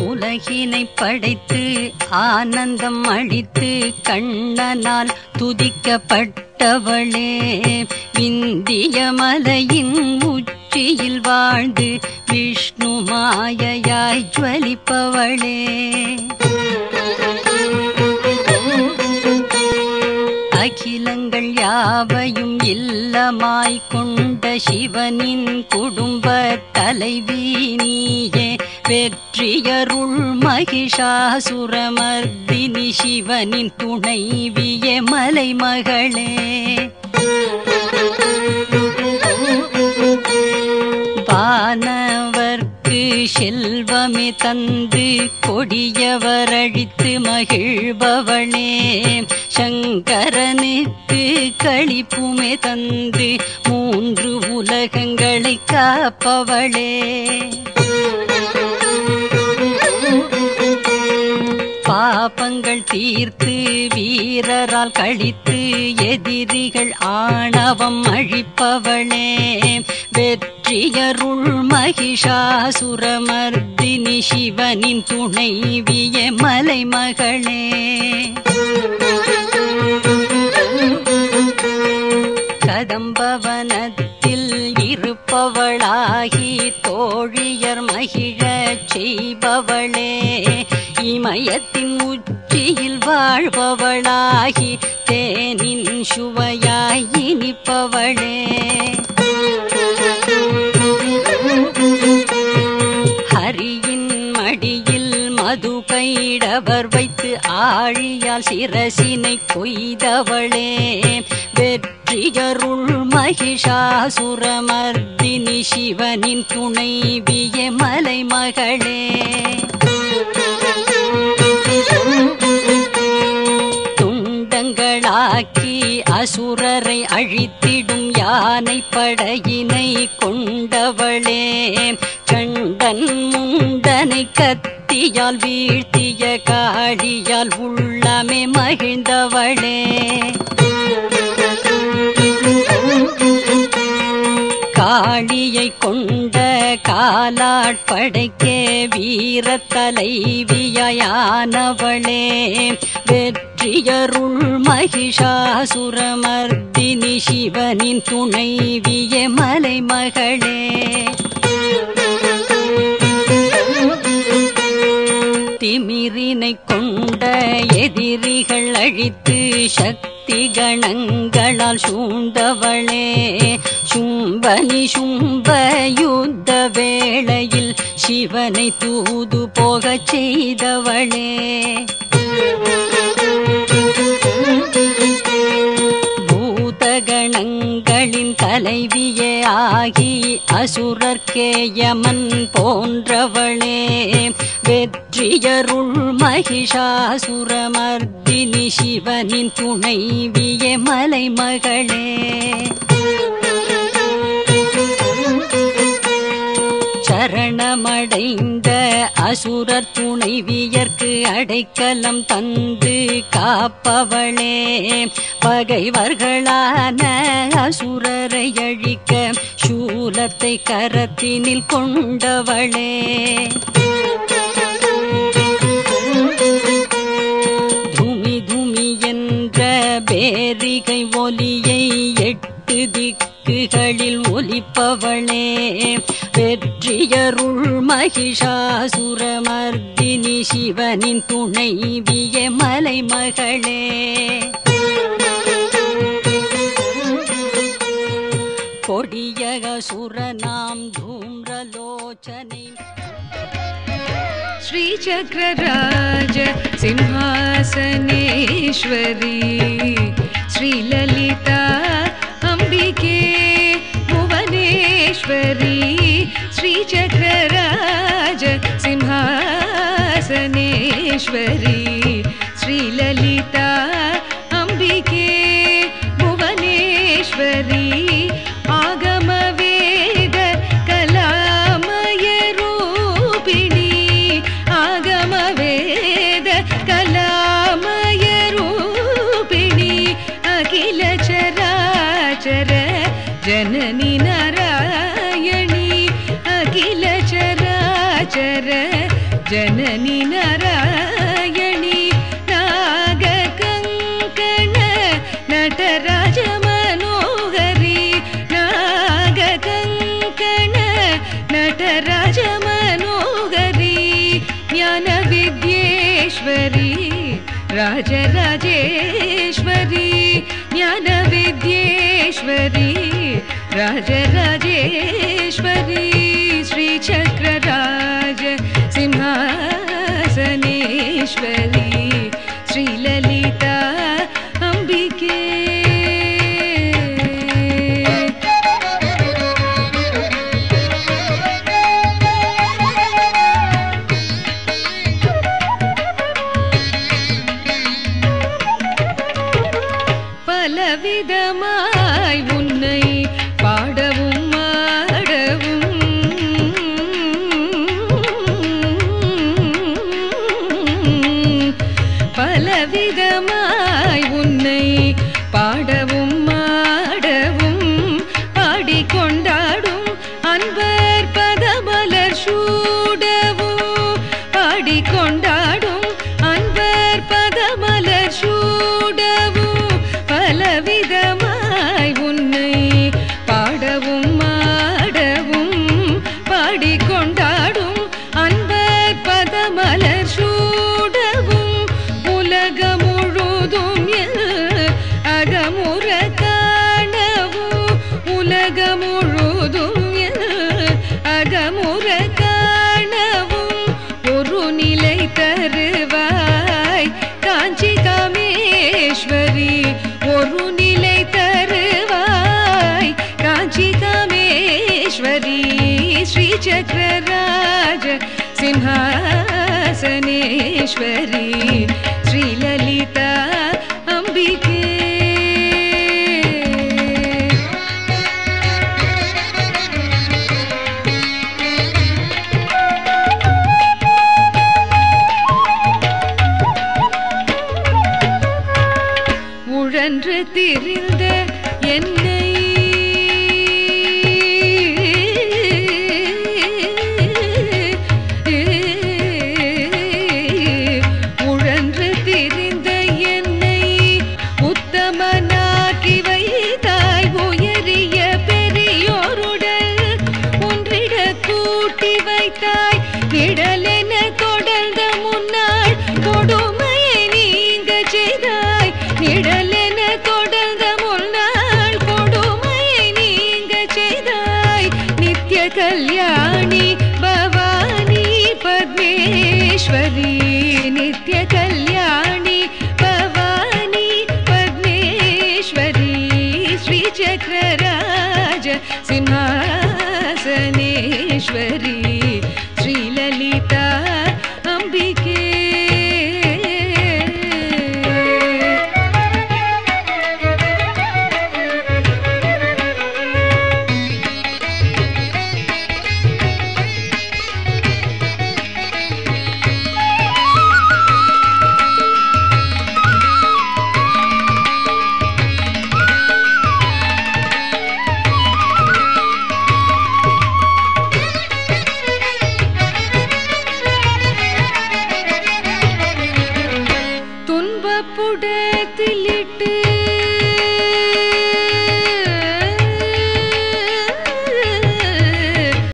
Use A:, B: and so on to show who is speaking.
A: உலகினை படைத்து ஆனந்தம் அளித்து கண்ணனால் துதிக்கப்பட்டவளே, விந்திய மலையின் உச்சியில் வாழ்ந்து விஷ்ணு மாயையாய் ஜ்வலிப்பவளே, அகிலங்கள் யாவையும் இல்லமாய் கொண்ட சிவனின் குடும்ப தலைவி நீயே, வெற்றியருள் மகிஷாசுரமர்தினி சிவனின் துணைவியே மலைமகளே, வானவர்க்கு செல்வமே தந்து கொடியவரழித்து மகிழ்பவளே, சங்கரனுக்கு களிப்புமே தந்து மூன்று உலகங்களை காப்பவளே, பாபங்கள் தீர்த்து வீரரால் கழித்து எதிரிகள் ஆணவம் அழிப்பவளே, வெற்றியருள் மகிஷாசுரமர்தினி சிவனின் துணைவியே மலைமகளே, கதம்பவனத்தில் இருப்பவளாகி தோழியர் மகிழச் செய்பவளே, இமயத்தின் உச்சியில் வாழ்பவளாகி தேனின் சுவையாய் இனிப்பவளே, ஹரியின் மடியில் மது கைடவர் வைத்து ஆழியால் சிரசினை கொய்தவளே, வெற்றியருள் மகிஷாசுரமர்தினி சிவனின் துணைவியே மலைமகளே, துண்டங்களாக்கி அசுரரை அழித்திடும் யானை படையினை கொண்டவளே, சண்டன் முண்டனை கத்தியால் வீழ்த்திய காளியால் உள்ளமே மகிழ்ந்தவளே, காளியை கொண்ட காலாட்படைக்கே வீர தலைவியானவளே, வெற்றியருள் மகிஷாசுரமர்தினி சிவனின் துணைவியே மலைமகளே, திமிரினை கொண்ட எதிரிகள் அழித்து சக்தி கணங்களால் சூழ்ந்தவளே, சும்பனி சும்ப யுத்த வேளையில் சிவனை தூது போகச் செய்தவளே, பூதகணங்களின் தலைவியே ஆகி அசுரர்க்கே யமன் போன்றவளே, வெற்றியருள் மகிஷாசுரமர்தினி சிவனின் துணைவியே மலைமகளே, சரணமடைந்த அசுரர் துணைவியர்க்கு அடைக்கலம் தந்து காப்பவளே, பகைவர்களான அசுரரை அழிக்க சூலத்தை கரத்தினில் கொண்டவளே, துமி துமி என்ற பேரிகை ஒலியை 8 திக்குகளில் ஒலிப்பவளே, வெற்றியருள் மகிஷாசுரமர்தினி சிவனின் துணைவியே மலைமகளே, கொடிய அசுரனாம் தூம்ரலோச்சனை
B: श्रीचक्रराज सिंहासनेश्वरी श्रीललिता अंबिके भुवनेश्वरी श्रीचक्रराज सिंहासनेश्वरी श्रीललिता अंबिके भुवनेश्वरी आगमवेद कलामय रूपिणी आगमवेद कलामय जननी नारायणी अखिल चराचर जननी नारायणी नागकङ्कण नटराज मनोहरी नागकङ्कण नटराज मनोहरी ज्ञान विद्येश्वरी राजराजेश्वरी ज्ञान विद्येश्वरी राजराजेश्वरी श्रीचक्रराज सिंहासनेश्वरी श्रीललिता अंबिके பலவிதமாய் உன்னை பாடவும் ஆடவும் பலவிதமாய் உன்னை பாடவும் ஆடவும் பாடிக்கொண்டாடும் அன்பர் பதமலர் சூடவும் பாடிக்கொண்டாடும் அன்பர் பதமலர் சூடவும் பலவிதமாய் உன்னை பாடவும் ஆடவும் பாடிக்கொண்டாடும் அன்பர் பதமலர் சூடவும் உலகம் முழுதும் அகமுற காணவும் உலகம் முழுதும் அகமுற காணவும் ஒரு நிலை தருவாய் காஞ்சி காமேஸ்வரி ஒரு நிலை தருவாய் காஞ்சி காமேஸ்வரி ஸ்ரீ சக்கரராஜ சிம்ஹாசனேஸ்வரி ஸ்ரீலலிதா அம்பிகே உழன்று திரிந்த என்னை உழன்று திரிந்த என்னை உத்தமனாக்கி வைத்தாய் உயரிய பெரியோருடல் ஒன்றிட கூட்டி வைத்தாய் நிழலென தொடர்ந்த முன்னாள் கொடுமையை நீங்க செய்தாய் நிழலென தொடர்ந்த முன்னாள் கொடுமையை நீங்க செய்தாய் நித்ய கல்யாணி பவானி பத்மேஸ்வரி நித்ய கல்யாணி பவானி பத்மேஸ்வரி ஸ்ரீ சக்கரராஜ சிம்ஹாசனேஸ்வரி ஸ்ரீலலிதா அம்பிகே துன்பப்புடத்திலே